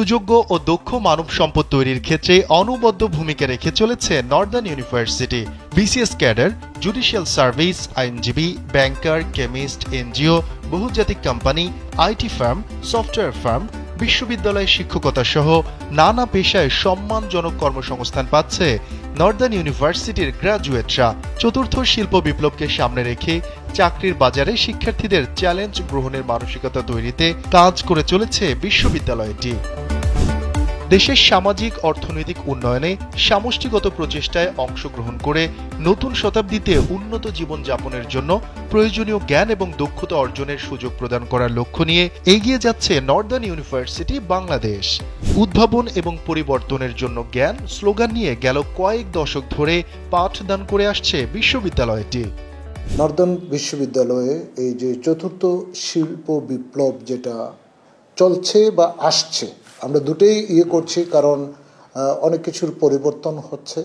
সুযোগ্য ও দক্ষ মানব সম্পদ তৈরির ক্ষেত্রে অনবদ্য ভূমিকা রেখে চলেছে Northern university. BCS cadre, judicial service, আইনজীবী, ব্যাংকার, কেমিস্ট, এনজিও, বহুজাতিক company, IT firm, software firm, বিশ্ববিদ্যালয়ে শিক্ষকতা সহ নানা পেশায় সম্মানজনক কর্মসংস্থান পাচ্ছে নর্দার্ন ইউনিভার্সিটির গ্র্যাজুয়েটরা। চতুর্থ শিল্প বিপ্লবকে সামনে রেখে চাকরির বাজারে শিক্ষার্থীদের চ্যালেঞ্জ গ্রহণের মানসিকতা তৈরিতে কাজ করে চলেছে বিশ্ববিদ্যালয়টি। দেশের সামাজিক অর্থনৈতিক উন্নয়নে সমষ্টিগত প্রচেষ্টায় অংশগ্রহণ করে নতুন শতাব্দীতে উন্নত জীবনযাপনের জন্য প্রয়োজনীয় জ্ঞান এবং দক্ষতা অর্জনের সুযোগ প্রদান করার লক্ষ্য নিয়ে এগিয়ে যাচ্ছে নর্দার্ন ইউনিভার্সিটি বাংলাদেশ। উদ্ভাবন এবং পরিবর্তনের জন্য জ্ঞান স্লোগান নিয়ে গেল কয়েক দশক ধরে পাঠদান করে আসছে বিশ্ববিদ্যালয়টি। নর্দার্ন বিশ্ববিদ্যালয়ে এই যে চতুর্থ শিল্প বিপ্লব যেটা চলছে বা আসছে, আমরা দুটোই করছি, কারণ অনেক কিছুর পরিবর্তন হচ্ছে।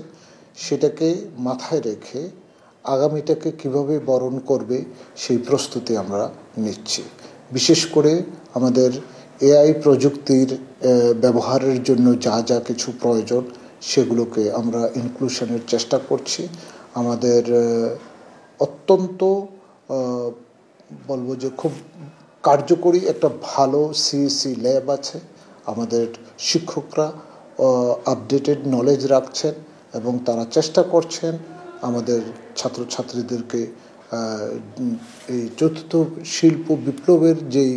সেটাকে মাথায় রেখে আগামীটাকে কিভাবে বরণ করবে সেই প্রস্তুতি আমরা নিচ্ছি। বিশেষ করে আমাদের এআই প্রযুক্তির ব্যবহারের জন্য যা যা কিছু প্রয়োজন সেগুলোকে আমরা ইনক্লুশনের চেষ্টা করছি। আমাদের অত্যন্ত বলবো যে খুব কার্যকরী একটা ভালো সিএসসি ল্যাব আছে। আমাদের শিক্ষকরা আপডেটেড নলেজ রাখছেন এবং তারা চেষ্টা করছেন আমাদের ছাত্রছাত্রীদেরকে এই চতুর্থ শিল্প বিপ্লবের যেই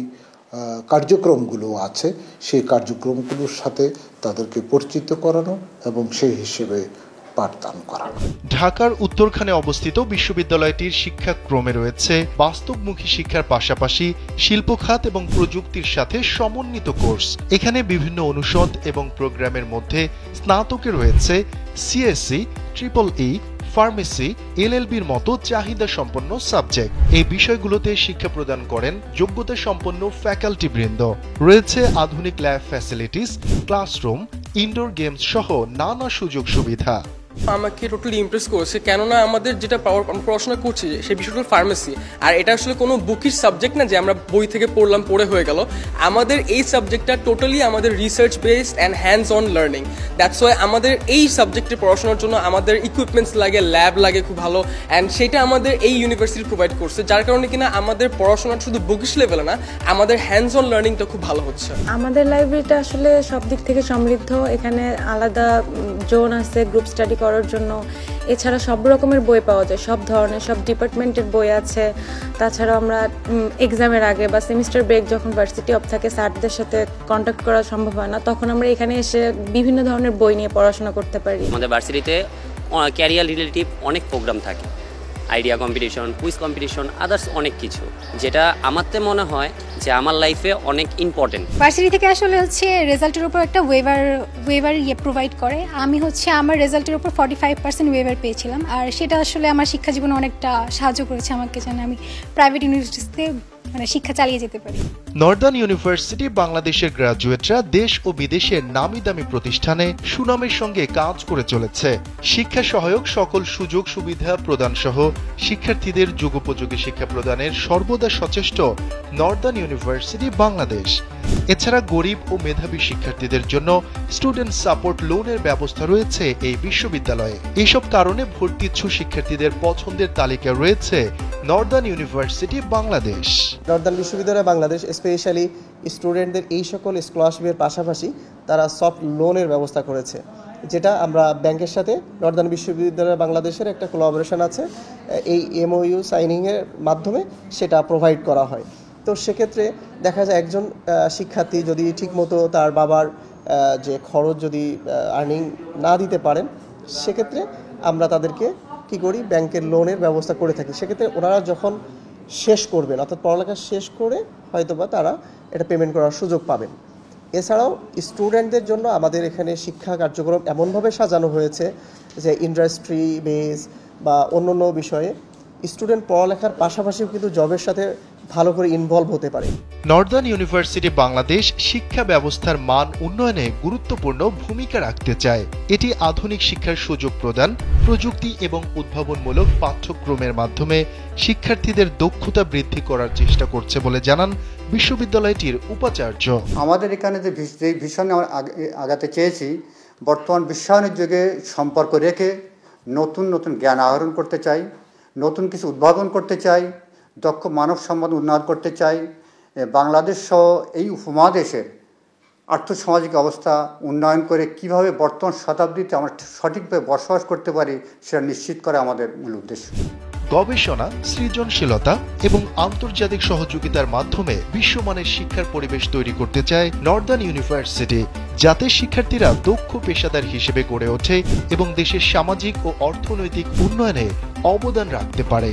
কার্যক্রমগুলো আছে সেই কার্যক্রমগুলোর সাথে তাদেরকে পরিচিত করানো এবং সেই হিসেবে পাঠদান করানো। ঢাকার উত্তরখানে অবস্থিত বিশ্ববিদ্যালয়টির শিক্ষাক্রমে রয়েছে বাস্তবমুখী শিক্ষার পাশাপাশি শিল্প খাত এবং প্রযুক্তির সাথে সমন্বিত কোর্স। এখানে বিভিন্ন অনুষদ এবং প্রোগ্রামের মধ্যে স্নাতকে রয়েছে সিএসসি, ট্রিপল-ই, ফার্মেসি, এলএলবির মতো চাহিদা সম্পন্ন সাবজেক্ট। এই বিষয়গুলোতে শিক্ষা প্রদান করেন যোগ্যতা সম্পন্ন ফ্যাকাল্টি বৃন্দ। রয়েছে আধুনিক lab facilities, classroom, indoor games সহ নানা সুযোগ সুবিধা। আমাকে টোটালি ইমপ্রেস করেছে, কেননা আমাদের যেটা পড়াশোনা করছি সেই বিষয়টা ফার্মেসি, আর এটা আসলে কোনো বুকিশ সাবজেক্ট না যে আমরা বই থেকে পড়লাম পড়ে হয়ে গেল। আমাদের এই সাবজেক্টটা টোটালি আমাদের research based and hands on learning. That's why আমাদের এই সাবজেক্টে পড়াশোনার জন্য আমাদের ইকুইপমেন্টস লাগে, ল্যাব লাগে খুব ভালো, অ্যান্ড সেটা আমাদের এই ইউনিভার্সিটি প্রোভাইড করছে, যার কারণে কিনা আমাদের পড়াশোনার শুধু বুকিশ লেভেলে না, আমাদের হ্যান্ডস অন লার্নিংটা খুব ভালো হচ্ছে। আমাদের লাইব্রেরিটা আসলে সব দিক থেকে সমৃদ্ধ। এখানে আলাদা জোন আছে গ্রুপ স্টাডি করার জন্য। এছাড়া সব রকমের বই পাওয়া যায়, সব ধরনের, সব ডিপার্টমেন্টের বই আছে। তাছাড়া আমরা এক্সামের আগে বা সেমিস্টার ব্রেক যখন ভার্সিটি অফ থাকে, স্যারদের সাথে কন্ট্যাক্ট করা সম্ভব হয় না, তখন আমরা এখানে এসে বিভিন্ন ধরনের বই নিয়ে পড়াশোনা করতে পারি। আমাদের ভার্সিটিতে ক্যারিয়ার রিলেটিভ অনেক প্রোগ্রাম থাকে, idea competition, quiz competition, others অনেক কিছু, যেটা আমারতে মনে হয় যে আমার লাইফে অনেক ইম্পর্টেন্ট। ভার্সিটি থেকে আসলে হচ্ছে রেজাল্টের উপর একটা ওয়েভার প্রোভাইড করে। আমি হচ্ছে আমার রেজাল্টের উপর 45% ওয়েভার পেয়েছিলাম, আর সেটা আসলে আমার শিক্ষা জীবনে অনেকটা সাহায্য করেছে আমাকে, যেন আমি প্রাইভেট ইউনিভার্সিটিতে শিক্ষা চালিয়ে যেতে পারি। নর্দার্ন ইউনিভার্সিটি বাংলাদেশের গ্র্যাজুয়েটরা দেশ ও বিদেশের নামি দামি প্রতিষ্ঠানে সুনামের সঙ্গে কাজ করে চলেছে। শিক্ষা সহায়ক সকল সুযোগ সুবিধা প্রদান সহ শিক্ষার্থীদের যুগোপযোগী শিক্ষা প্রদানের সর্বদা সচেষ্ট নর্দার্ন ইউনিভার্সিটি বাংলাদেশ। এছাড়া গরিব ও মেধাবী শিক্ষার্থীদের জন্য স্টুডেন্ট সাপোর্ট লোনের ব্যবস্থা রয়েছে এই বিশ্ববিদ্যালয়ে। এসব কারণে ভর্তিচ্ছু শিক্ষার্থীদের পছন্দের তালিকা রয়েছে নর্দার্ন ইউনিভার্সিটি বাংলাদেশ। নর্দার্ন বিশ্ববিদ্যালয় বাংলাদেশ স্পেশালি স্টুডেন্টদের এই সকল স্কলারশিপের পাশাপাশি তারা সফট লোনের ব্যবস্থা করেছে, যেটা আমরা ব্যাংকের সাথে নর্দার্ন বিশ্ববিদ্যালয় বাংলাদেশের একটা কোলাবোরেশন আছে, এই এমওইউ সাইনিংয়ের মাধ্যমে সেটা প্রোভাইড করা হয়। তো সেক্ষেত্রে দেখা যায় একজন শিক্ষার্থী যদি ঠিকমতো তার বাবার যে খরচ যদি আর্নিং না দিতে পারেন, সেক্ষেত্রে আমরা তাদেরকে কী করি, ব্যাংকের লোনের ব্যবস্থা করে থাকি। সেক্ষেত্রে ওনারা যখন শেষ করবেন, অর্থাৎ পড়ালেখা শেষ করে হয়তোবা তারা এটা পেমেন্ট করার সুযোগ পাবেন। এছাড়াও স্টুডেন্টদের জন্য আমাদের এখানে শিক্ষা কার্যক্রম এমনভাবে সাজানো হয়েছে যে ইন্ডাস্ট্রি বেস বা অন্য বিষয়ে স্টুডেন্ট পড়ালেখার পাশাপাশিও কিন্তু জবের সাথে ভালো করে ইনভলভ হতে পারে। নর্দার্ন ইউনিভার্সিটি বাংলাদেশ শিক্ষা ব্যবস্থার মান উন্নয়নে গুরুত্বপূর্ণ ভূমিকা রাখতে চায়। এটি আধুনিক শিক্ষার সুযোগ প্রদান, প্রযুক্তি এবং উদ্ভাবনমূলক পাঠ্যক্রমের মাধ্যমে শিক্ষার্থীদের দক্ষতা বৃদ্ধি করার চেষ্টা করছে বলে জানান বিশ্ববিদ্যালয়টির উপাচার্য। আমাদের এখানে যে ভীষণ আগাতে চেয়েছি, বর্তমান বিশ্বায়নের যুগে সম্পর্ক রেখে নতুন নতুন জ্ঞান আহরণ করতে চাই, নতুন কিছু উদ্ভাবন করতে চাই, দক্ষ মানব সম্পদ উন্নয়ন করতে চাই। বাংলাদেশ সহ এই উপমহাদেশের আর্থসামাজিক অবস্থা উন্নয়ন করে কিভাবে বর্তমান শতাব্দীতে আমরা সঠিকভাবে বসবাস করতে পারি সেটা নিশ্চিত করা আমাদের মূল উদ্দেশ্য। গবেষণা, সৃজনশীলতা এবং আন্তর্জাতিক সহযোগিতার মাধ্যমে বিশ্বমানের শিক্ষার পরিবেশ তৈরি করতে চায় নর্দার্ন ইউনিভার্সিটি, যাতে শিক্ষার্থীরা দক্ষ পেশাদার হিসেবে গড়ে ওঠে এবং দেশের সামাজিক ও অর্থনৈতিক উন্নয়নে অবদান রাখতে পারে।